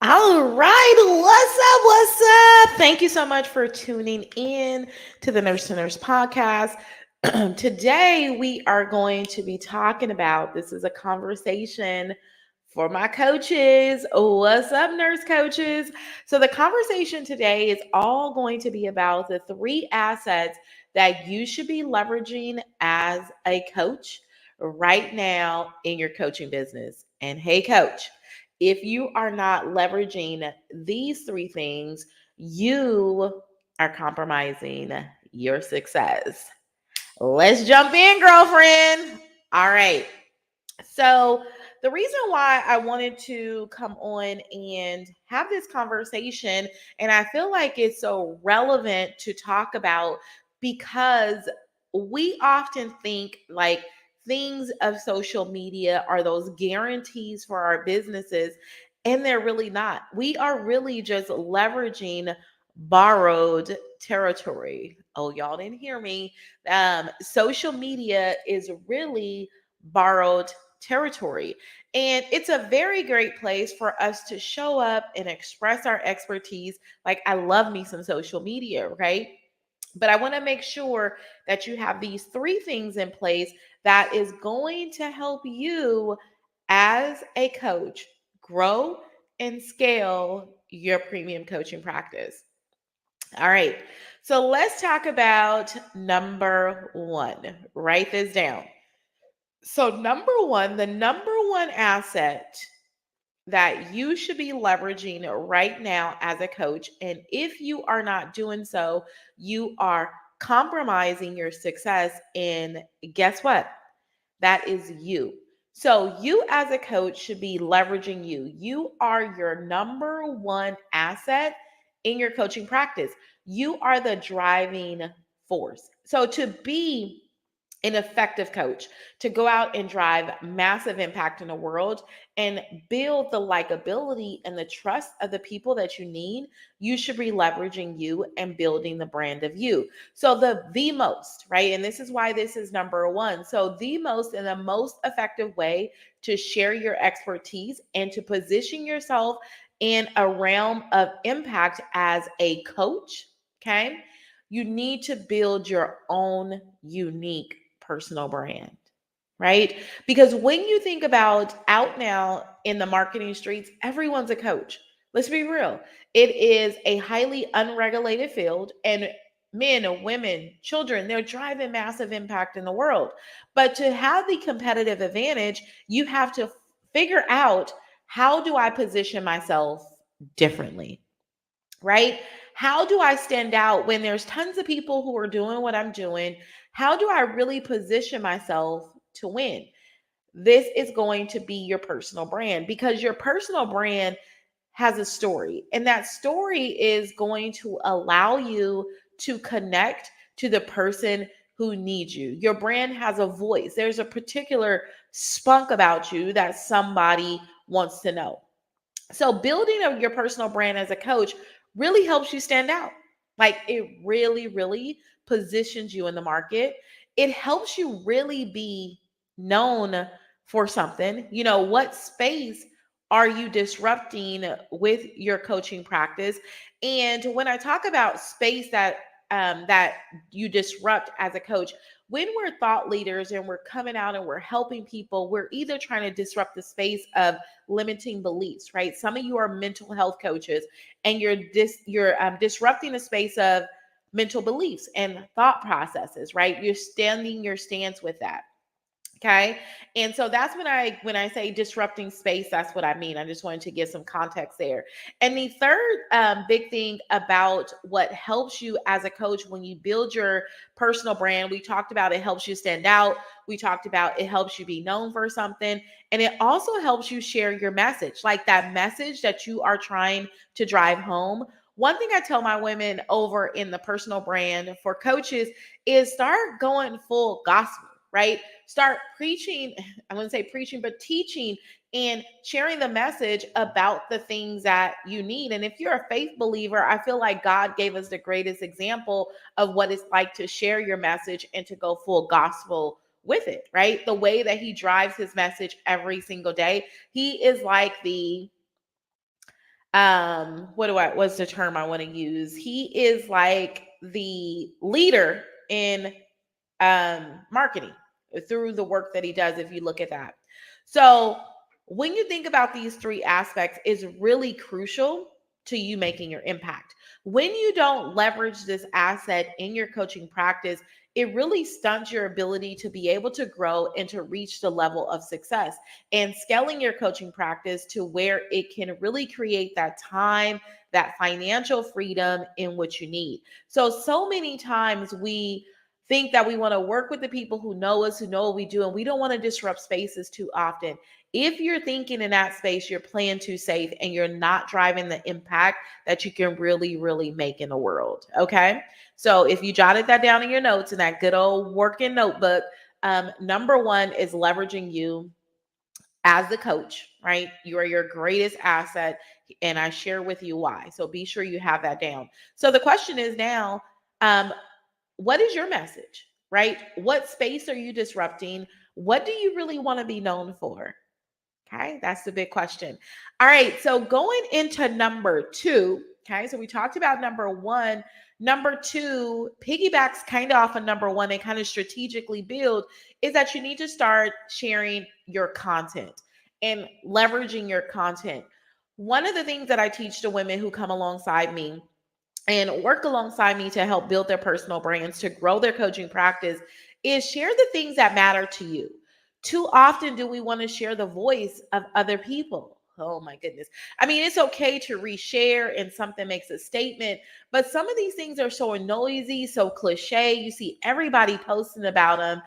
All right, what's up? What's up? Thank you so much for tuning in to the Nurse to Nurse podcast. Today, we are going to be talking about this is a conversation for my coaches. What's up, nurse coaches? So, the conversation today is all going to be about the three assets that you should be leveraging as a coach right now in your coaching business. And hey, coach, if you are not leveraging these three things, you are compromising your success. Let's jump in, girlfriend. All right. So, the reason why I wanted to come on and have this conversation, and I feel like it's so relevant to talk about because we often think like things of social media are those guarantees for our businesses, and they're really not. We are really just leveraging borrowed territory. Oh, y'all didn't hear me. Social media is really borrowed territory. And it's a very great place for us to show up and express our expertise. Like, I love me some social media, right? But I want to make sure that you have these three things in place that is going to help you as a coach grow and scale your premium coaching practice. All right. So let's talk about number one. Write this down. So, number one, the number one asset that you should be leveraging right now as a coach, and if you are not doing so, you are compromising your success. And guess what? That is you. So, you as a coach should be leveraging you. You are your number one asset in your coaching practice. You are the driving force. So, to be an effective coach, to go out and drive massive impact in the world and build the likability and the trust of the people that you need, you should be leveraging you and building the brand of you. So the most, right? And this is why this is number one. So the most and the most effective way to share your expertise and to position yourself in a realm of impact as a coach, okay? You need to build your own unique personal brand, right? Because when you think about out now in the marketing streets, everyone's a coach. Let's be real. It is a highly unregulated field, and men, women, children, they're driving massive impact in the world. But to have the competitive advantage, you have to figure out, how do I position myself differently? Right? How do I stand out when there's tons of people who are doing what I'm doing? How do I really position myself to win? This is going to be your personal brand, because your personal brand has a story, and that story is going to allow you to connect to the person who needs you. Your brand has a voice. There's a particular spunk about you that somebody wants to know. So building of your personal brand as a coach really helps you stand out. Like, it really, really positions you in the market. It helps you really be known for something. You know, what space are you disrupting with your coaching practice? And when I talk about space that you disrupt as a coach, when we're thought leaders and we're coming out and we're helping people, we're either trying to disrupt the space of limiting beliefs, right? Some of you are mental health coaches, and you're disrupting the space of mental beliefs and thought processes, right? You're standing your stance with that. Okay. And so that's when I say disrupting space, that's what I mean. I just wanted to give some context there. And the third big thing about what helps you as a coach when you build your personal brand, we talked about it helps you stand out. We talked about it helps you be known for something. And it also helps you share your message, like that message that you are trying to drive home. One thing I tell my women over in the personal brand for coaches is start going full gospel, right? Start preaching. I wouldn't say preaching, but teaching and sharing the message about the things that you need. And if you're a faith believer, I feel like God gave us the greatest example of what it's like to share your message and to go full gospel with it, right? The way that he drives his message every single day. He is like What's the term I want to use? He is like the leader in marketing through the work that he does, if you look at that. So when you think about these three aspects, is really crucial to you making your impact. When you don't leverage this asset in your coaching practice, it really stunts your ability to be able to grow and to reach the level of success and scaling your coaching practice to where it can really create that time, that financial freedom in what you need. So many times we think that we want to work with the people who know us, who know what we do, and we don't want to disrupt spaces too often. If you're thinking in that space, you're playing too safe and you're not driving the impact that you can really, really make in the world. Okay. So if you jotted that down in your notes in that good old working notebook, number one is leveraging you as the coach, right? You are your greatest asset. And I share with you why. So be sure you have that down. So the question is now, um, what is your message, right? What space are you disrupting? What do you really want to be known for? Okay, that's the big question. All right, so going into number two, okay, so we talked about number one. Number two piggybacks kind of off of number one and kind of strategically build is that you need to start sharing your content and leveraging your content. One of the things that I teach to women who come alongside me and work alongside me to help build their personal brands, to grow their coaching practice, is share the things that matter to you. Too often do we want to share the voice of other people. Oh my goodness. I mean, it's okay to reshare and something makes a statement, but some of these things are so noisy, so cliche. You see everybody posting about them,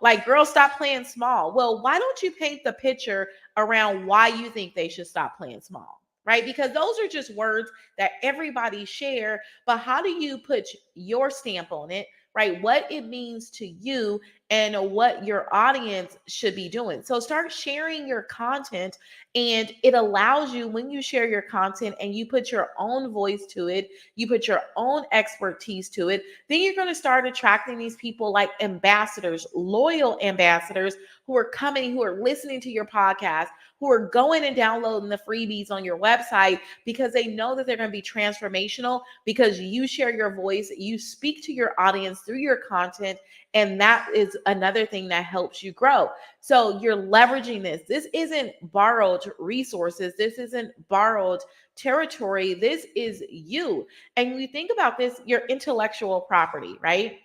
like girls stop playing small. Well, why don't you paint the picture around why you think they should stop playing small? Right? Because those are just words that everybody share, but how do you put your stamp on it, right? What it means to you and what your audience should be doing. So start sharing your content, and it allows you, when you share your content and you put your own voice to it, you put your own expertise to it, then you're going to start attracting these people like ambassadors, loyal ambassadors who are coming, who are listening to your podcast, who are going and downloading the freebies on your website because they know that they're going to be transformational because you share your voice, you speak to your audience through your content, and that is another thing that helps you grow. So you're leveraging this. This isn't borrowed resources. This isn't borrowed territory. This is you. And when you think about this, your intellectual property, right?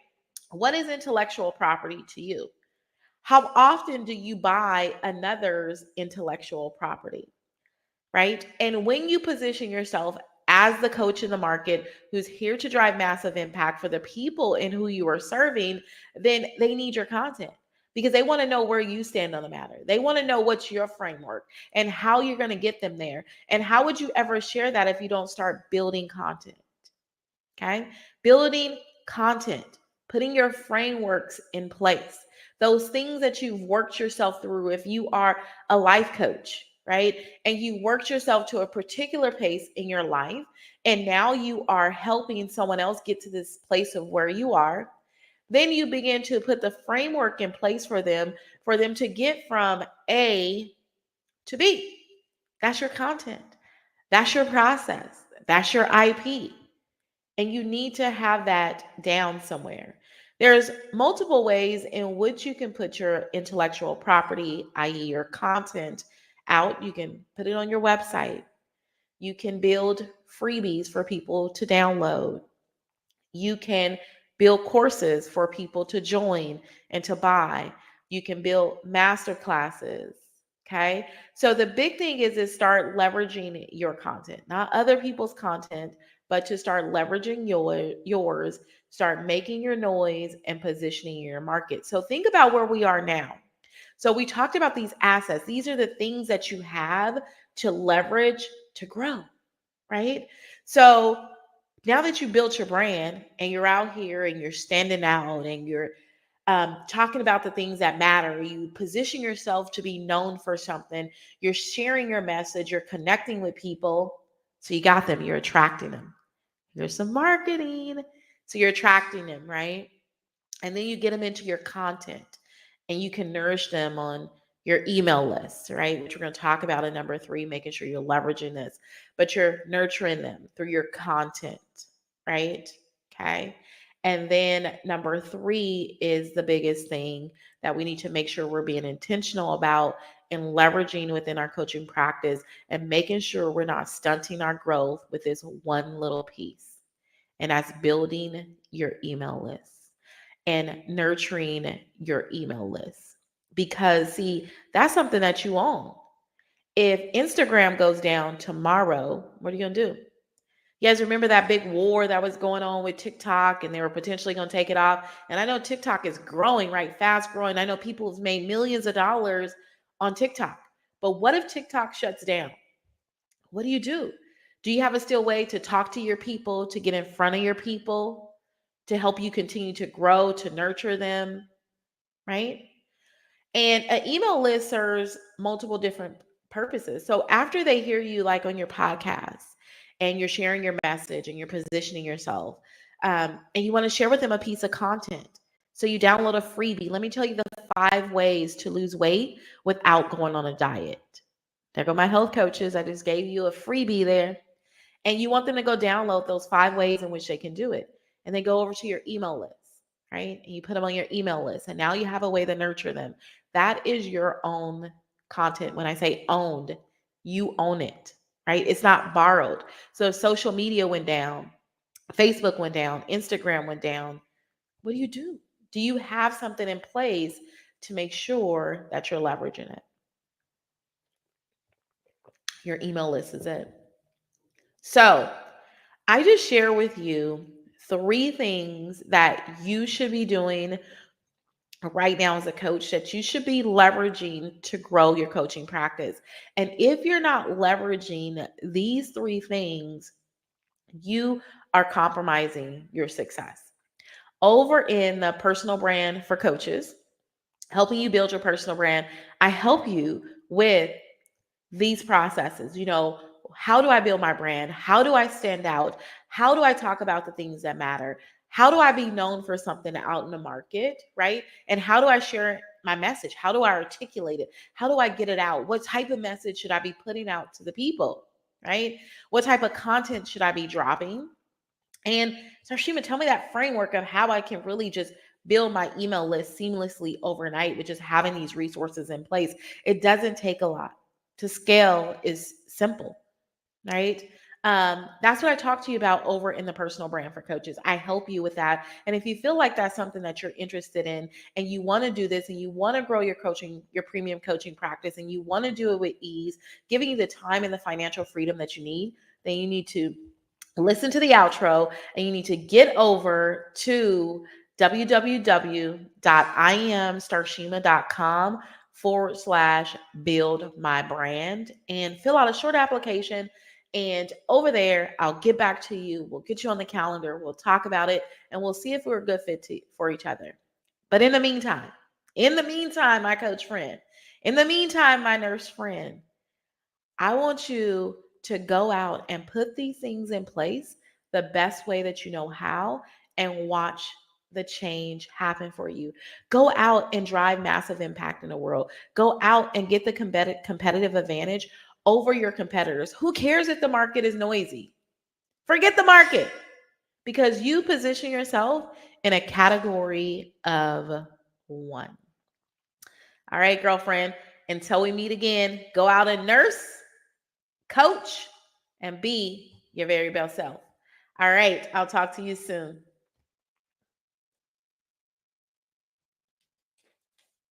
What is intellectual property to you? How often do you buy another's intellectual property, right? And when you position yourself as the coach in the market who's here to drive massive impact for the people in who you are serving, then they need your content because they want to know where you stand on the matter. They want to know what's your framework and how you're going to get them there. And how would you ever share that if you don't start building content? Okay. Building content, putting your frameworks in place, those things that you've worked yourself through. If you are a life coach, right, and you worked yourself to a particular pace in your life, and now you are helping someone else get to this place of where you are, then you begin to put the framework in place for them to get from A to B. That's your content. That's your process. That's your IP. And you need to have that down somewhere. There's multiple ways in which you can put your intellectual property, i.e., your content, out. You can put it on your website. You can build freebies for people to download. You can build courses for people to join and to buy. You can build master classes. Okay. So the big thing is start leveraging your content, not other people's content, but to start leveraging yours, start making your noise and positioning your market. So think about where we are now. So we talked about these assets. These are the things that you have to leverage to grow, right? So now that you built your brand and you're out here and you're standing out and you're talking about the things that matter, you position yourself to be known for something, you're sharing your message, you're connecting with people. So you got them, you're attracting them. There's some marketing. So you're attracting them, right? And then you get them into your content and you can nourish them on your email list, right? Which we're going to talk about in number 3, making sure you're leveraging this, but you're nurturing them through your content, right? Okay. And then number 3 is the biggest thing that we need to make sure we're being intentional about and leveraging within our coaching practice and making sure we're not stunting our growth with this one little piece. And that's building your email list and nurturing your email list. Because, see, that's something that you own. If Instagram goes down tomorrow, what are you going to do? You guys remember that big war that was going on with TikTok and they were potentially going to take it off? And I know TikTok is growing, right? Fast growing. I know people have made millions of dollars on TikTok. But what if TikTok shuts down? What do you do? Do you have a still way to talk to your people, to get in front of your people, to help you continue to grow, to nurture them, right? And an email list serves multiple different purposes. So after they hear you, like on your podcast, and you're sharing your message and you're positioning yourself, and you want to share with them a piece of content. So you download a freebie. Let me tell you the 5 ways to lose weight without going on a diet. There go my health coaches. I just gave you a freebie there. And you want them to go download those 5 ways in which they can do it. And they go over to your email list, right? And you put them on your email list. And now you have a way to nurture them. That is your own content. When I say owned, you own it, right? It's not borrowed. So if social media went down, Facebook went down, Instagram went down, what do you do? Do you have something in place to make sure that you're leveraging it? Your email list is it. So I just share with you 3 things that you should be doing right now as a coach that you should be leveraging to grow your coaching practice. And if you're not leveraging these 3 things, you are compromising your success. Over in the personal brand for coaches, helping you build your personal brand, I help you with these processes. How do I build my brand? How do I stand out? How do I talk about the things that matter? How do I be known for something out in the market, right? And how do I share my message? How do I articulate it? How do I get it out? What type of message should I be putting out to the people, right? What type of content should I be dropping? And Sarshima, tell me that framework of how I can really just build my email list seamlessly overnight with just having these resources in place. It doesn't take a lot. To scale is simple, right? That's what I talk to you about over in the personal brand for coaches. I help you with that. And if you feel like that's something that you're interested in and you want to do this and you want to grow your coaching, your premium coaching practice, and you want to do it with ease, giving you the time and the financial freedom that you need, then you need to listen to the outro and you need to get over to www.iamstarshima.com/build my brand and fill out a short application. And over there, I'll get back to you. We'll get you on the calendar. We'll talk about it and we'll see if we're a good fit for each other. But in the meantime, my coach friend, in the meantime, my nurse friend, I want you to go out and put these things in place the best way that you know how and watch the change happen for you. Go out and drive massive impact in the world. Go out and get the competitive advantage over your competitors. Who cares if the market is noisy? Forget the market because you position yourself in a category of one. All right, girlfriend, until we meet again, go out and nurse, coach, and be your very best self. All right, I'll talk to you soon.